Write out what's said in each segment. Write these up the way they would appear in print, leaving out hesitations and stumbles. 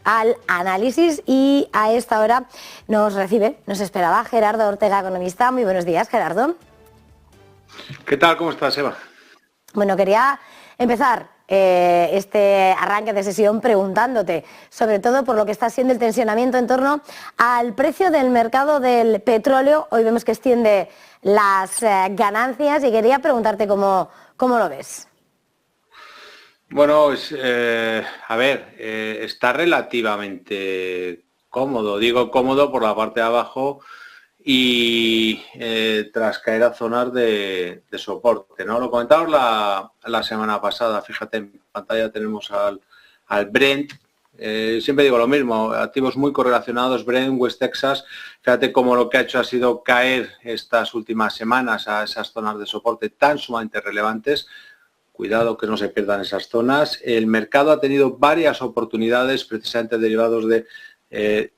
al análisis y a esta hora nos esperaba Gerardo Ortega, economista. Muy buenos días, Gerardo. ¿Qué tal? ¿Cómo estás, Eva? Bueno, quería empezar este arranque de sesión preguntándote, sobre todo por lo que está siendo el tensionamiento en torno al precio del mercado del petróleo. Hoy vemos que extiende las ganancias y quería preguntarte cómo lo ves. Bueno, está relativamente cómodo. Digo cómodo por la parte de abajo y tras caer a zonas de soporte, ¿no? Lo comentamos la semana pasada. Fíjate, en pantalla tenemos al Brent. Siempre digo lo mismo, activos muy correlacionados, Brent, West Texas. Fíjate cómo lo que ha hecho ha sido caer estas últimas semanas a esas zonas de soporte tan sumamente relevantes. Cuidado que no se pierdan esas zonas. El mercado ha tenido varias oportunidades precisamente derivados de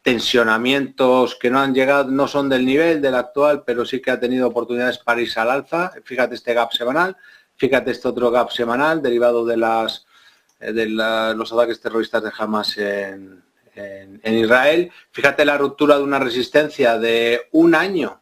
tensionamientos que no han llegado, no son del nivel del actual, pero sí que ha tenido oportunidades para irse al alza. Fíjate este gap semanal, fíjate este otro gap semanal derivado de los ataques terroristas de Hamas en Israel. Fíjate la ruptura de una resistencia de un año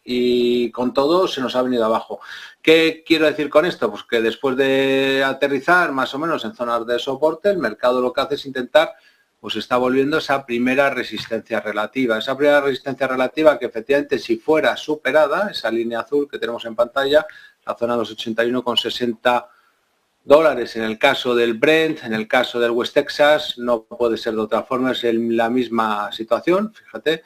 y con todo se nos ha venido abajo. ¿Qué quiero decir con esto? Pues que después de aterrizar más o menos en zonas de soporte, el mercado lo que hace es intentar, pues está volviendo esa primera resistencia relativa. Esa primera resistencia relativa que efectivamente si fuera superada, esa línea azul que tenemos en pantalla, la zona de los 81,60 dólares en el caso del Brent, en el caso del West Texas, no puede ser de otra forma, es la misma situación, fíjate.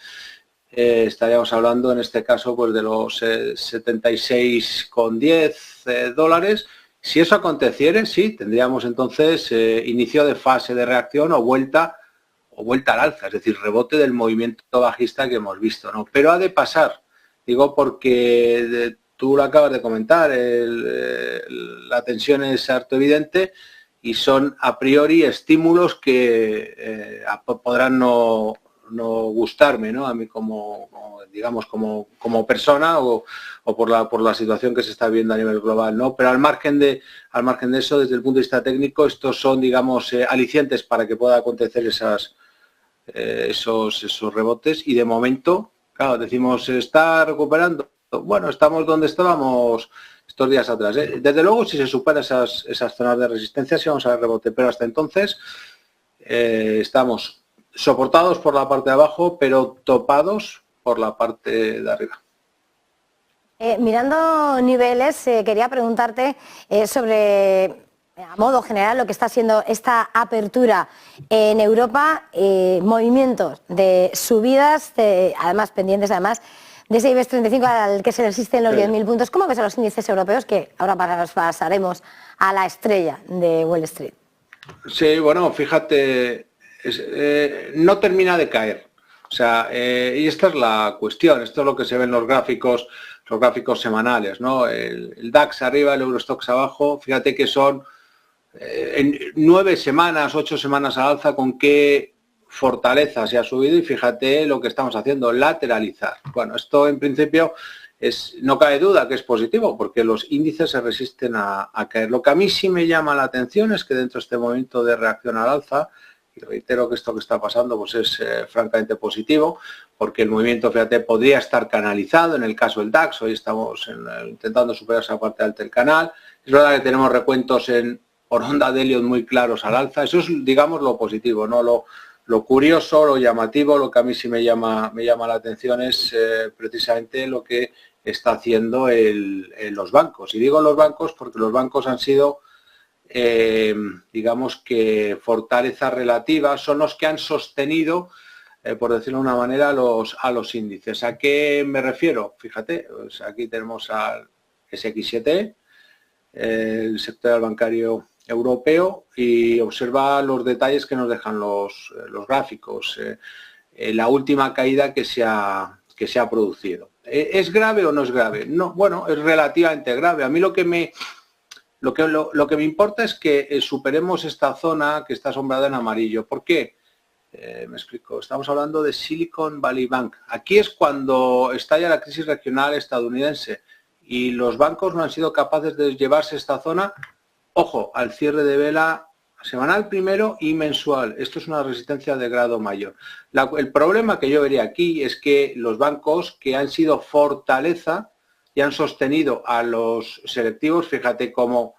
Estaríamos hablando en este caso pues de los 76,10 dólares. Si eso aconteciere, sí, tendríamos entonces inicio de fase de reacción o vuelta al alza, es decir, rebote del movimiento bajista que hemos visto, ¿no? Pero ha de pasar, digo porque tú lo acabas de comentar, la tensión es harto evidente y son a priori estímulos que podrán no gustarme, ¿no? A mí como persona o por la situación que se está viendo a nivel global, ¿no? Pero al margen de eso, desde el punto de vista técnico, estos son, digamos, alicientes para que pueda acontecer esos rebotes y de momento, claro, decimos, ¿se está recuperando? Bueno, estamos donde estábamos estos días atrás, ¿eh? Desde luego, si se superan esas zonas de resistencia, sí vamos a ver rebote, pero hasta entonces estamos soportados por la parte de abajo, pero topados por la parte de arriba. Mirando niveles, quería preguntarte sobre, a modo general, lo que está siendo esta apertura en Europa, movimientos de subidas, además pendientes de ese IBEX 35 al que se resisten los 10.000 puntos. ¿Cómo ves a los índices europeos que ahora pasaremos a la estrella de Wall Street? Sí, bueno, fíjate, no termina de caer. O sea, y esta es la cuestión, esto es lo que se ve en los gráficos semanales, ¿no? El DAX arriba, el Eurostoxx abajo, fíjate que son en 9 semanas, 8 semanas al alza, con qué fortaleza se ha subido y fíjate lo que estamos haciendo, lateralizar. Bueno, esto en principio no cabe duda que es positivo porque los índices se resisten a caer. Lo que a mí sí me llama la atención es que dentro de este momento de reacción al alza, y reitero que esto que está pasando pues es francamente positivo, porque el movimiento, fíjate, podría estar canalizado en el caso del DAX. Hoy estamos intentando superar esa parte alta del canal. Es verdad que tenemos recuentos por onda de Elliott muy claros al alza. Eso es, digamos, lo positivo, ¿no? Lo curioso, lo llamativo, lo que a mí sí me llama la atención es precisamente lo que está haciendo los bancos. Y digo los bancos porque los bancos han sido, digamos que fortaleza relativa, son los que han sostenido, por decirlo de una manera, a los índices. ¿A qué me refiero? Fíjate, pues aquí tenemos al SX7, el sector bancario europeo, y observa los detalles que nos dejan los gráficos. La última caída que se ha producido. ¿Es grave o no es grave? No, bueno, es relativamente grave. A mí lo que me importa es que superemos esta zona que está sombreada en amarillo. ¿Por qué? Me explico. Estamos hablando de Silicon Valley Bank. Aquí es cuando estalla la crisis regional estadounidense y los bancos no han sido capaces de llevarse esta zona, ojo, al cierre de vela semanal primero y mensual. Esto es una resistencia de grado mayor. El problema que yo vería aquí es que los bancos que han sido fortaleza y han sostenido a los selectivos, fíjate cómo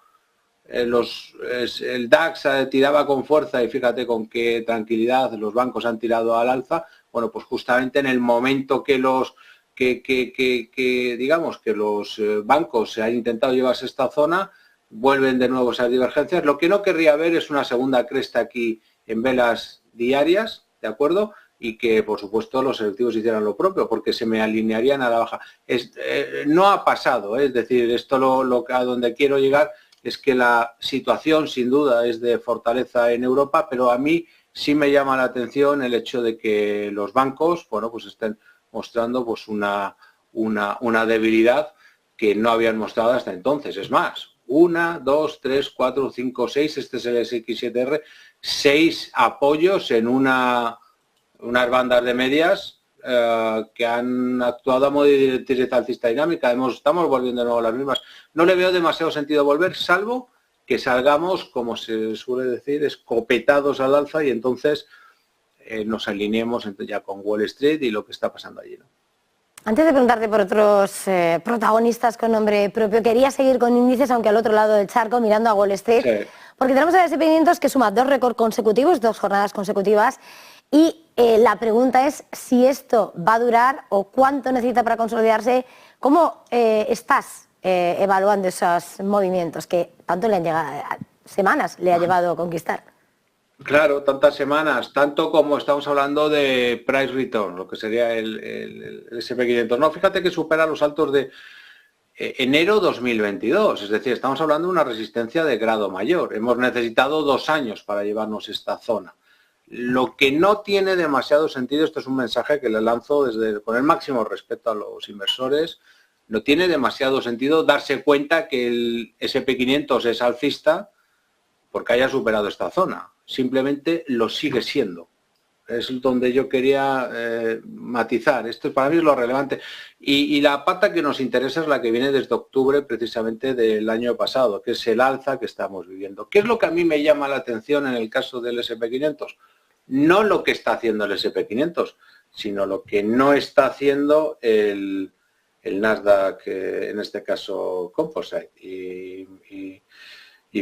el DAX tiraba con fuerza y fíjate con qué tranquilidad los bancos han tirado al alza. Bueno, pues justamente en el momento que digamos que los bancos se han intentado llevarse esta zona, vuelven de nuevo esas divergencias. Lo que no querría ver es una segunda cresta aquí en velas diarias, ¿de acuerdo? Y que, por supuesto, los selectivos hicieran lo propio, porque se me alinearían a la baja. No ha pasado, es decir, esto a donde quiero llegar es que la situación, sin duda, es de fortaleza en Europa, pero a mí sí me llama la atención el hecho de que los bancos, bueno, pues estén mostrando pues una debilidad que no habían mostrado hasta entonces. Es más, 1, 2, 3, 4, 5, 6, este es el SX7R, 6 apoyos en unas bandas de medias que han actuado a modo de directriz alcista dinámica. Estamos volviendo de nuevo a las mismas. No le veo demasiado sentido volver, salvo que salgamos, como se suele decir, escopetados al alza y entonces nos alineemos ya con Wall Street y lo que está pasando allí, ¿no? Antes de preguntarte por otros protagonistas con nombre propio, quería seguir con índices, aunque al otro lado del charco, mirando a Wall Street, sí. Porque tenemos el S&P 500 que suma 2 récords consecutivos, 2 jornadas consecutivas, y la pregunta es si esto va a durar o cuánto necesita para consolidarse. ¿Cómo estás evaluando esos movimientos que tanto le han llegado, semanas le ha llevado a conquistar? Claro, tantas semanas, tanto como estamos hablando de price return, lo que sería el S&P 500. No, fíjate que supera los altos de enero 2022, es decir, estamos hablando de una resistencia de grado mayor. Hemos necesitado 2 años para llevarnos esta zona. Lo que no tiene demasiado sentido, esto es un mensaje que le lanzo con el máximo respeto a los inversores, no tiene demasiado sentido darse cuenta que el S&P 500 es alcista porque haya superado esta zona. Simplemente lo sigue siendo. Es donde yo quería matizar. Esto para mí es lo relevante. Y la pata que nos interesa es la que viene desde octubre precisamente del año pasado, que es el alza que estamos viviendo. ¿Qué es lo que a mí me llama la atención en el caso del S&P 500? No lo que está haciendo el S&P 500, sino lo que no está haciendo el Nasdaq, en este caso Composite. Y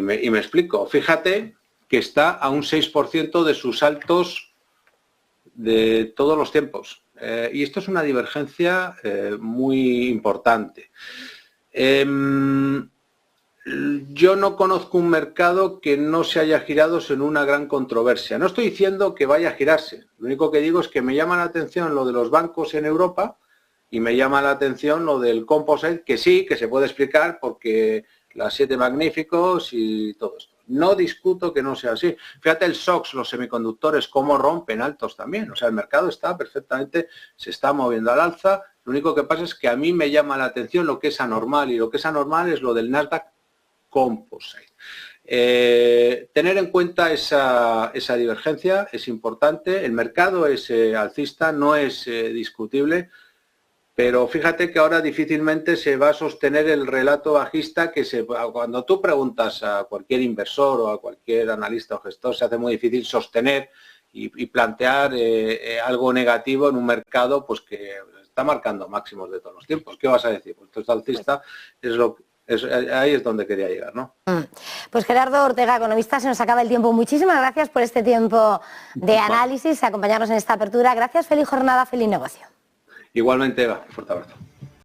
me explico. Fíjate que está a un 6% de sus altos de todos los tiempos. Y esto es una divergencia muy importante. Yo no conozco un mercado que no se haya girado sin una gran controversia. No estoy diciendo que vaya a girarse. Lo único que digo es que me llama la atención lo de los bancos en Europa y me llama la atención lo del Composite, que sí, que se puede explicar porque las 7 magníficos y todo esto. No discuto que no sea así. Fíjate el SOX, los semiconductores, cómo rompen altos también. O sea, el mercado está perfectamente, se está moviendo al alza. Lo único que pasa es que a mí me llama la atención lo que es anormal, y lo que es anormal es lo del Nasdaq Composite. Tener en cuenta esa divergencia es importante. El mercado es alcista, no es discutible. Pero fíjate que ahora difícilmente se va a sostener el relato bajista cuando tú preguntas a cualquier inversor o a cualquier analista o gestor, se hace muy difícil sostener y plantear algo negativo en un mercado pues que está marcando máximos de todos los tiempos. ¿Qué vas a decir? Pues esto es alcista, ahí es donde quería llegar, ¿no? Pues Gerardo Ortega, economista, se nos acaba el tiempo. Muchísimas gracias por este tiempo de análisis, acompañarnos en esta apertura. Gracias, feliz jornada, feliz negocio. Igualmente, Eva, fuerte abrazo.